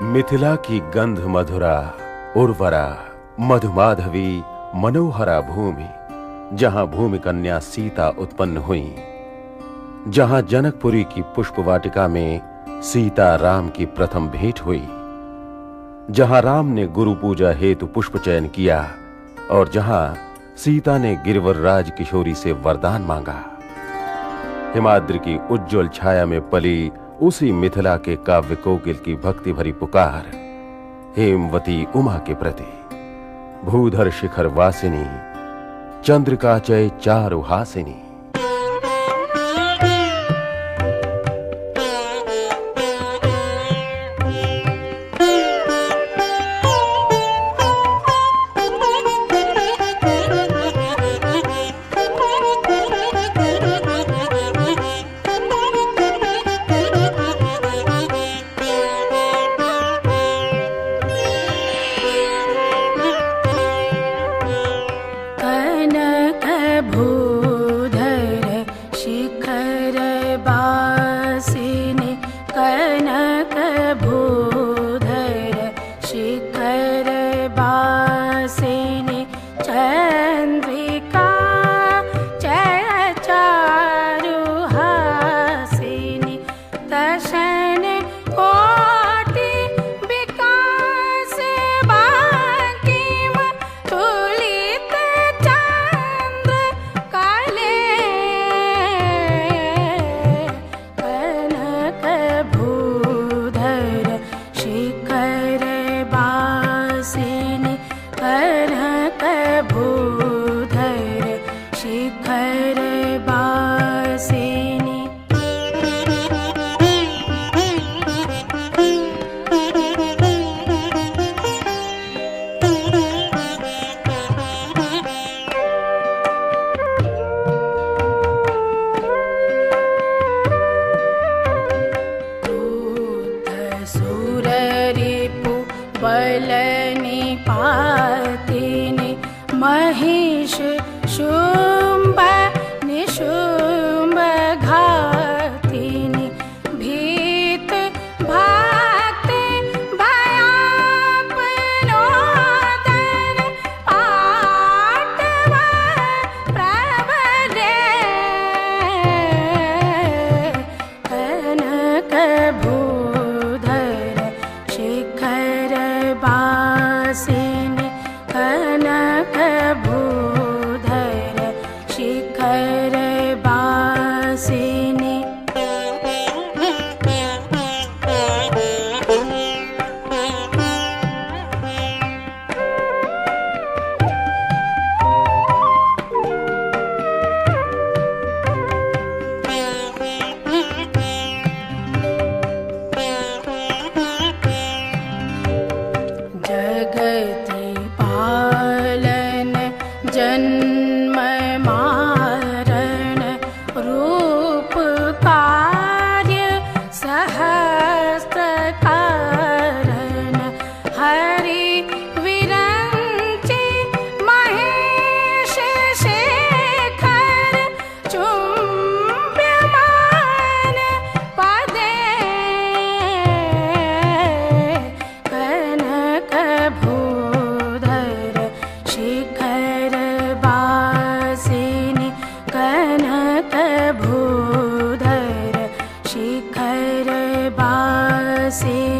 मिथिला की गंध मधुरा उर्वरा मधुमाधवी मनोहरा भूमि, जहां भूमि कन्या सीता उत्पन्न हुई, जहां जनकपुरी की पुष्प वाटिका में सीता राम की प्रथम भेंट हुई, जहां राम ने गुरु पूजा हेतु पुष्प चयन किया और जहां सीता ने गिरिवरराज किशोरी से वरदान मांगा। हिमाद्रि की उज्जवल छाया में पली उसी मिथिला के काव्य कोकिल की भक्ति भरी पुकार हेमवती उमा के प्रति। भूधर शिखर वासिनी चंद्रिकाचय चारु हासिनी। भूधर शिखर वासिनी, कनक भूधर शिखर वासिनी, चंद्रिका चय चारु हासिनी, दशन कोटि विकास बांकीम, तुलित चंद्र काले, कनक भूधर शिखर वासिनी, कनक भूधर शिखर वासिनी। सुर रिपु बल निपातिनी, महिष शुंभ निशुंभ घातिनी, भीत भक्त भयापनोदर, पाटव प्रबले, कनक भूधर शिखर वासिनी, कनक भूधर शिखर वासिनी। जगति पालन जन्म मारण, रूप कार्य सहस्त्र कारण, हरि विरंचि महेश शेखर, चुंब्यमान पदे, कनक भूधर शिखर वासिनी, कनक भूधर शिखर वासिनी।